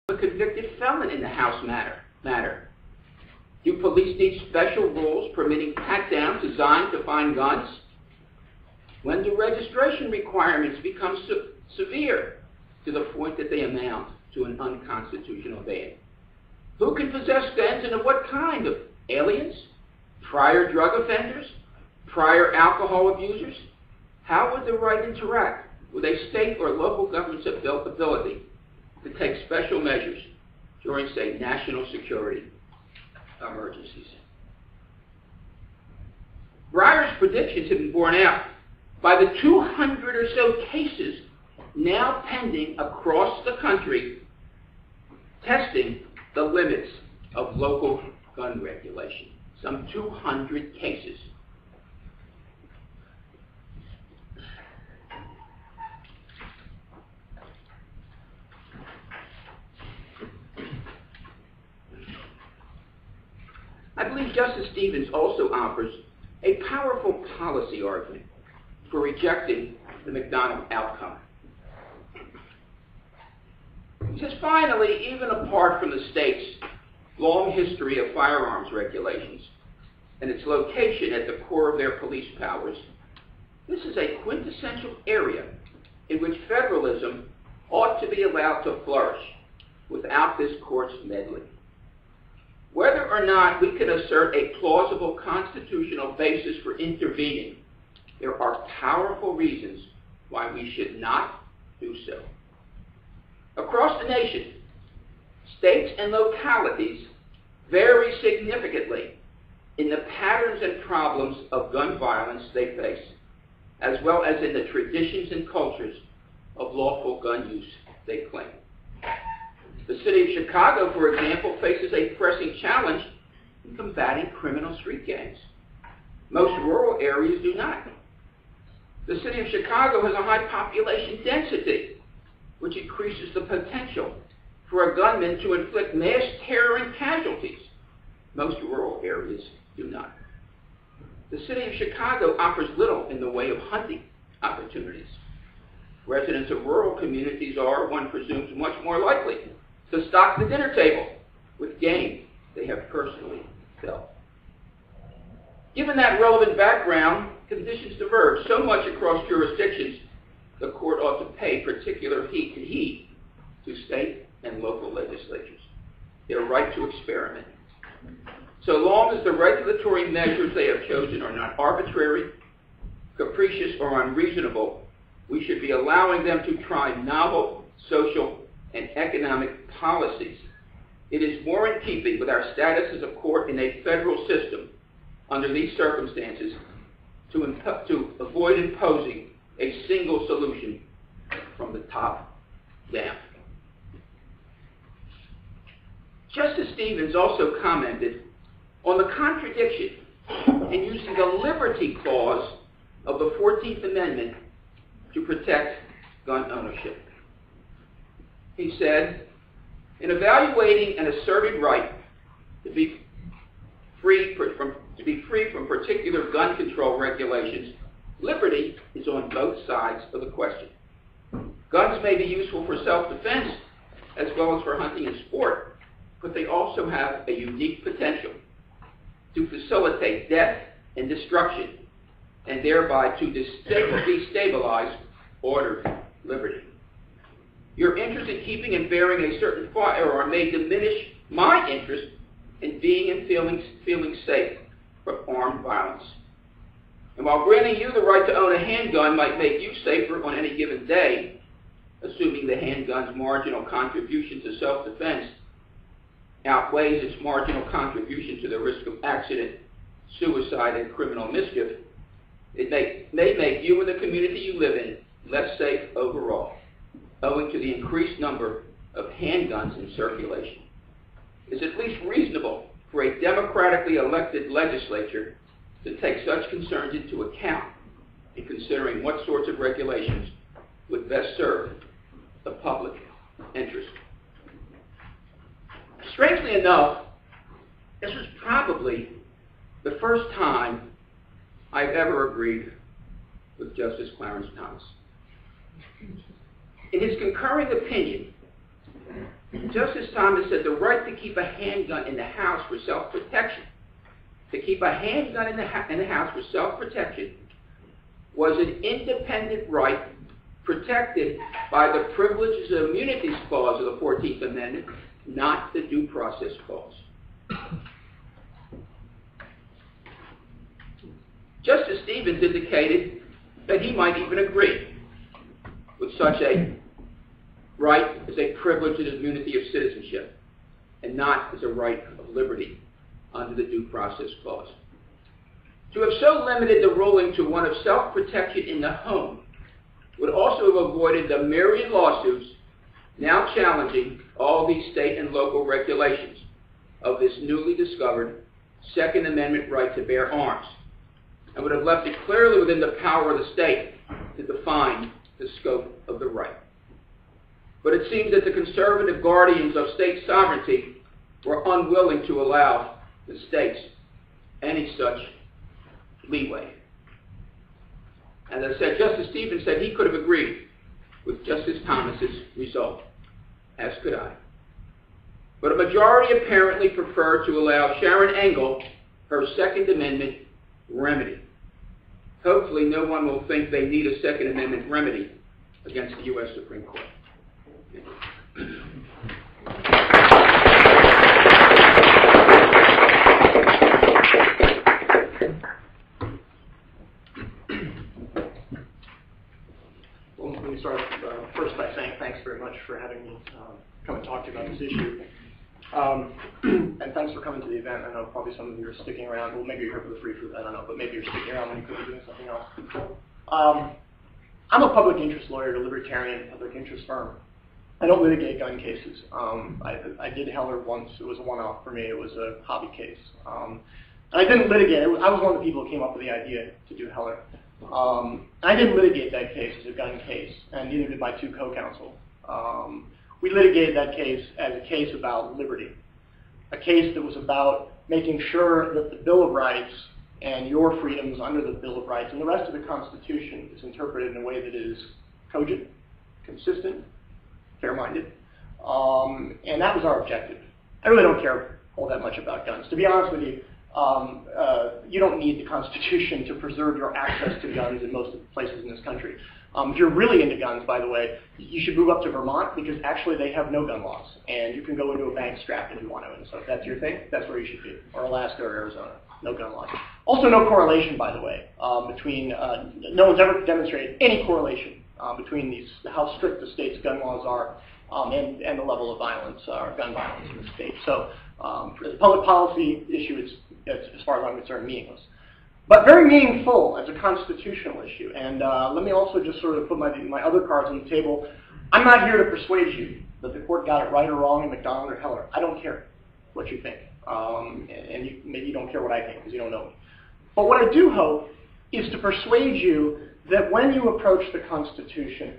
a convicted felon in the House matter? Do police need special rules permitting pat-downs designed to find guns? When do registration requirements become severe to the point that they amount to an unconstitutional ban? Who can possess guns and of what kind? Of aliens? Prior drug offenders? Prior alcohol abusers? How would the right interact with a state or local government's ability to take special measures during, say, national security emergencies? Breyer's predictions have been borne out by the 200 or so cases now pending across the country testing the limits of local gun regulation. Some 200 cases. I believe Justice Stevens also offers a powerful policy argument for rejecting the McDonald outcome. He says, finally, even apart from the state's long history of firearms regulations and its location at the core of their police powers, this is a quintessential area in which federalism ought to be allowed to flourish without this court's meddling. Whether or not we can assert a plausible constitutional basis for intervening, there are powerful reasons why we should not do so. Across the nation, states and localities vary significantly in the patterns and problems of gun violence they face, as well as in the traditions and cultures of lawful gun use they claim. The city of Chicago, for example, faces a pressing challenge in combating criminal street gangs. Most rural areas do not. The city of Chicago has a high population density, which increases the potential for a gunman to inflict mass terror and casualties. Most rural areas do not. The city of Chicago offers little in the way of hunting opportunities. Residents of rural communities are, one presumes, much more likely to stock the dinner table with game they have personally felt. Given that relevant background, conditions diverge so much across jurisdictions, the court ought to pay particular heed to state and local legislatures, their right to experiment. So long as the regulatory measures they have chosen are not arbitrary, capricious, or unreasonable, we should be allowing them to try novel social and economic policies. It is more in keeping with our status as a court in a federal system under these circumstances to avoid imposing a single solution from the top down. Justice Stevens also commented on the contradiction in using the Liberty Clause of the 14th Amendment to protect gun ownership. He said, in evaluating an asserted right to be free from particular gun control regulations, liberty is on both sides of the question. Guns may be useful for self-defense as well as for hunting and sport, but they also have a unique potential to facilitate death and destruction, and thereby to destabilize ordered liberty. Your interest in keeping and bearing a certain firearm may diminish my interest in being and feeling safe from armed violence. And while granting you the right to own a handgun might make you safer on any given day, assuming the handgun's marginal contribution to self-defense outweighs its marginal contribution to the risk of accident, suicide, and criminal mischief, it may make you and the community you live in less safe overall, owing to the increased number of handguns in circulation. It's at least reasonable for a democratically elected legislature to take such concerns into account in considering what sorts of regulations would best serve the public interest. Strangely enough, this was probably the first time I've ever agreed with Justice Clarence Thomas. In his concurring opinion Justice Thomas said the right to keep a handgun in the house for self-protection, to keep a handgun in the house for self-protection, was an independent right protected by the Privileges and Immunities Clause of the 14th Amendment, not the Due Process Clause. Justice Stevens indicated that he might even agree with such a right as a privilege and immunity of citizenship, and not as a right of liberty under the Due Process Clause. To have so limited the ruling to one of self-protection in the home would also have avoided the myriad lawsuits now challenging all these state and local regulations of this newly discovered Second Amendment right to bear arms, and would have left it clearly within the power of the state to define the scope of the right. But it seems that the conservative guardians of state sovereignty were unwilling to allow the states any such leeway. As I said, Justice Stevens said he could have agreed with Justice Thomas's result, as could I. But a majority apparently preferred to allow Sharon Engel her Second Amendment remedy. Hopefully no one will think they need a Second Amendment remedy against the U.S. Supreme Court. Well, let me start first by saying thanks very much for having me come and talk to you about this issue. And thanks for coming to the event. I know probably some of you are sticking around. Well, maybe you're here for the free food, I don't know, but maybe you're sticking around when you could be doing something else. I'm a public interest lawyer at a libertarian public interest firm. I don't litigate gun cases. I did Heller once. It was a one-off for me. It was a hobby case. And I didn't litigate. I was one of the people who came up with the idea to do Heller. I didn't litigate that case as a gun case, and neither did my two co-counsel. We litigated that case as a case about liberty, a case that was about making sure that the Bill of Rights and your freedoms under the Bill of Rights and the rest of the Constitution is interpreted in a way that is cogent, consistent, fair-minded, and that was our objective. I really don't care all that much about guns. To be honest with you, you don't need the Constitution to preserve your access to guns in most of the places in this country. If you're really into guns, by the way, you should move up to Vermont because actually they have no gun laws, and you can go into a bank strapped if you want to. And so if that's your thing, that's where you should be, or Alaska or Arizona. No gun laws. Also, no correlation, by the way, between no one's ever demonstrated any correlation between these how strict the state's gun laws are and the level of violence or gun violence in the state. So, as a public policy issue, it's as far as I'm concerned, meaningless. But very meaningful as a constitutional issue. And let me also just sort of put my other cards on the table. I'm not here to persuade you that the court got it right or wrong in McDonald or Heller. I don't care what you think. And maybe you don't care what I think because you don't know me. But what I do hope is to persuade you that when you approach the Constitution,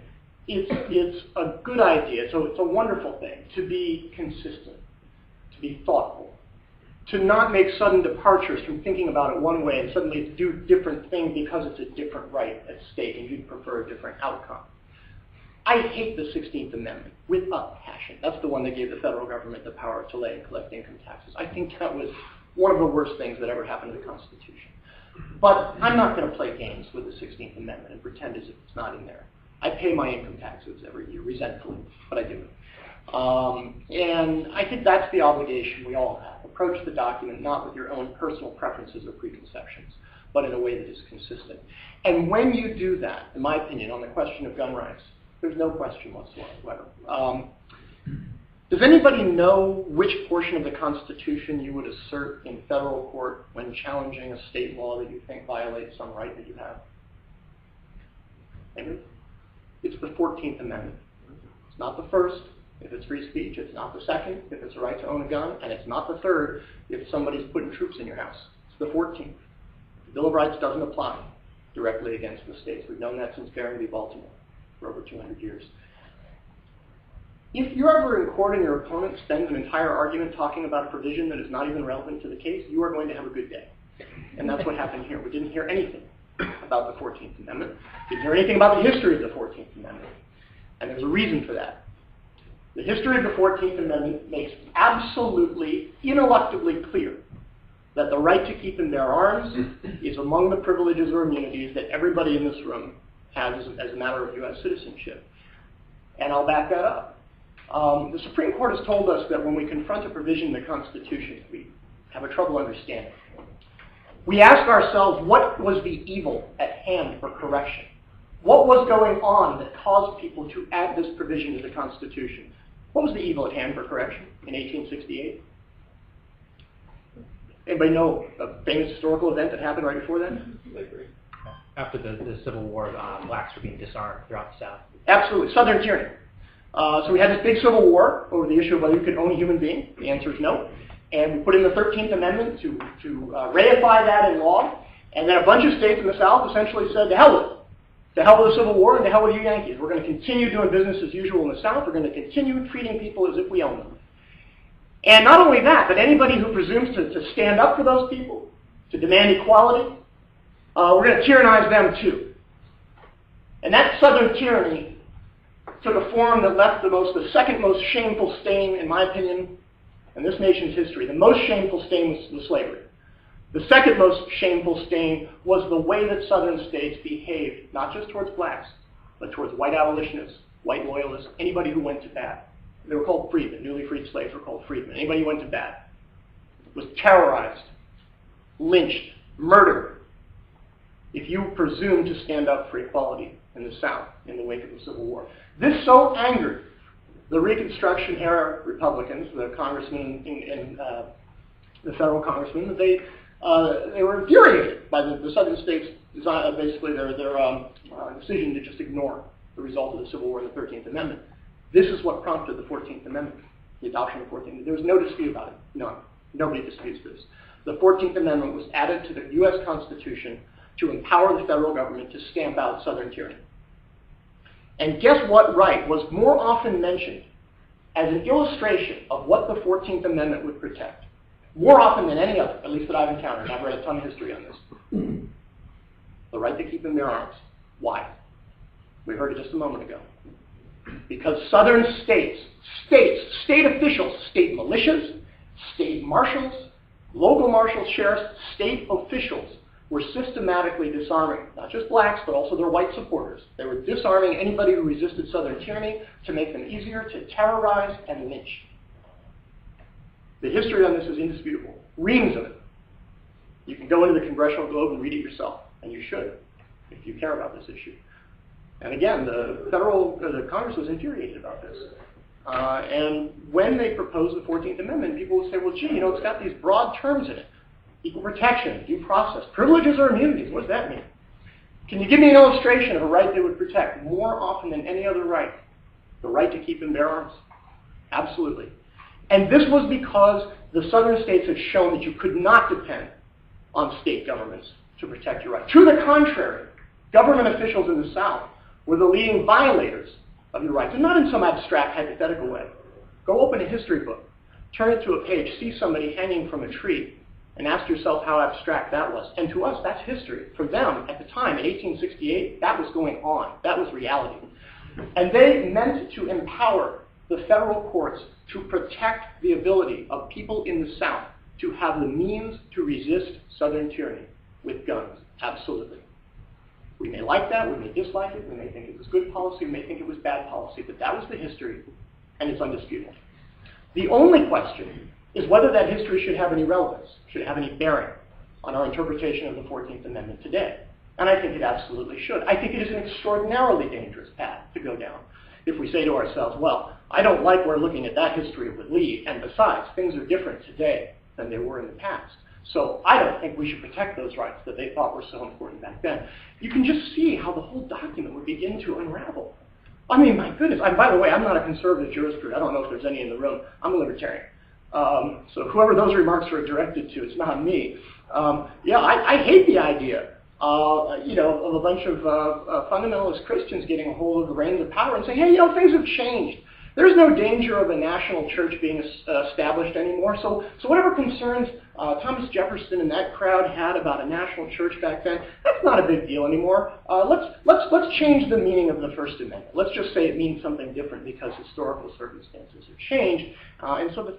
it's a good idea, so it's a wonderful thing, to be consistent, to be thoughtful, to not make sudden departures from thinking about it one way and suddenly do different things because it's a different right at stake and you'd prefer a different outcome. I hate the 16th Amendment with a passion. That's the one that gave the federal government the power to lay and collect income taxes. I think that was one of the worst things that ever happened to the Constitution. But I'm not going to play games with the 16th Amendment and pretend as if it's not in there. I pay my income taxes every year, resentfully, but I do. And I think that's the obligation we all have. Approach the document not with your own personal preferences or preconceptions, but in a way that is consistent. And when you do that, in my opinion, on the question of gun rights, there's no question whatsoever. Does anybody know which portion of the Constitution you would assert in federal court when challenging a state law that you think violates some right that you have? Anybody? It's the 14th Amendment. It's not the first, if it's free speech. It's not the second, if it's a right to own a gun. And it's not the third, if somebody's putting troops in your house. It's the 14th. The Bill of Rights doesn't apply directly against the states. We've known that since Barron v. Baltimore for over 200 years. If you're ever in court and your opponent spends an entire argument talking about a provision that is not even relevant to the case, you are going to have a good day. And that's what happened here. We didn't hear anything about the 14th Amendment. We didn't hear anything about the history of the 14th Amendment. And there's a reason for that. The history of the 14th Amendment makes absolutely, ineluctably clear that the right to keep and bear arms is among the privileges or immunities that everybody in this room has as a matter of U.S. citizenship. And I'll back that up. The Supreme Court has told us that when we confront a provision in the Constitution, we have a trouble understanding. We ask ourselves, what was the evil at hand for correction? What was going on that caused people to add this provision to the Constitution? What was the evil at hand for correction in 1868? Anybody know a famous historical event that happened right before that? Slavery. After the Civil War, blacks were being disarmed throughout the South. Absolutely, Southern tyranny. So we had this big civil war over the issue of whether you could own a human being. The answer is no. And we put in the 13th Amendment to ratify that in law. And then a bunch of states in the South essentially said, to hell with it. To hell with the Civil War and to hell with you Yankees. We're going to continue doing business as usual in the South. We're going to continue treating people as if we own them. And not only that, but anybody who presumes to stand up for those people, to demand equality, we're going to tyrannize them too. And that Southern tyranny took a form that left the second most shameful stain, in my opinion, in this nation's history. The most shameful stain was slavery. The second most shameful stain was the way that Southern states behaved, not just towards blacks, but towards white abolitionists, white loyalists, anybody who went to bat. They were called freedmen. Newly freed slaves were called freedmen. Anybody who went to bat was terrorized, lynched, murdered, if you presumed to stand up for equality in the South in the wake of the Civil War. This so angered the Reconstruction-era Republicans, the congressmen and the federal congressmen, that they were infuriated by the Southern states' basically their decision to just ignore the result of the Civil War and the 13th Amendment. This is what prompted the 14th Amendment, the adoption of the 14th Amendment. There was no dispute about it. None. Nobody disputes this. The 14th Amendment was added to the U.S. Constitution to empower the federal government to stamp out Southern tyranny. And guess what right was more often mentioned as an illustration of what the 14th Amendment would protect? More often than any other, at least that I've encountered. I've read a ton of history on this. The right to keep and bear arms. Why? We heard it just a moment ago. Because Southern states, state officials, state militias, state marshals, local marshals, sheriffs, state officials were systematically disarming, not just blacks, but also their white supporters. They were disarming anybody who resisted Southern tyranny to make them easier to terrorize and lynch. The history on this is indisputable. Reams of it. You can go into the Congressional Globe and read it yourself, and you should, if you care about this issue. And again, the Congress was infuriated about this. And when they proposed the 14th Amendment, people would say, well, gee, it's got these broad terms in it. Equal protection, due process, privileges or immunities. What does that mean? Can you give me an illustration of a right they would protect more often than any other right? The right to keep and bear arms. Absolutely. And this was because the Southern states had shown that you could not depend on state governments to protect your rights. To the contrary, government officials in the South were the leading violators of your rights, and not in some abstract, hypothetical way. Go open a history book, turn it to a page, see somebody hanging from a tree, and ask yourself how abstract that was. And to us, that's history. For them, at the time, in 1868, that was going on. That was reality. And they meant to empower the federal courts to protect the ability of people in the South to have the means to resist Southern tyranny with guns. Absolutely. We may like that, we may dislike it, we may think it was good policy, we may think it was bad policy, but that was the history, and it's undisputed. The only question is whether that history should have any relevance, should have any bearing on our interpretation of the 14th Amendment today. And I think it absolutely should. I think it is an extraordinarily dangerous path to go down if we say to ourselves, well, I don't like where looking at that history would lead, and besides, things are different today than they were in the past. So I don't think we should protect those rights that they thought were so important back then. You can just see how the whole document would begin to unravel. I mean, my goodness. And by the way, I'm not a conservative jurisprudent. I don't know if there's any in the room. I'm a libertarian. So whoever those remarks were directed to, it's not me. I hate the idea, of a bunch of fundamentalist Christians getting a hold of the reins of power and saying, hey, things have changed. There's no danger of a national church being established anymore. So whatever concerns Thomas Jefferson and that crowd had about a national church back then, that's not a big deal anymore. Let's change the meaning of the First Amendment. Let's just say it means something different because historical circumstances have changed. And so the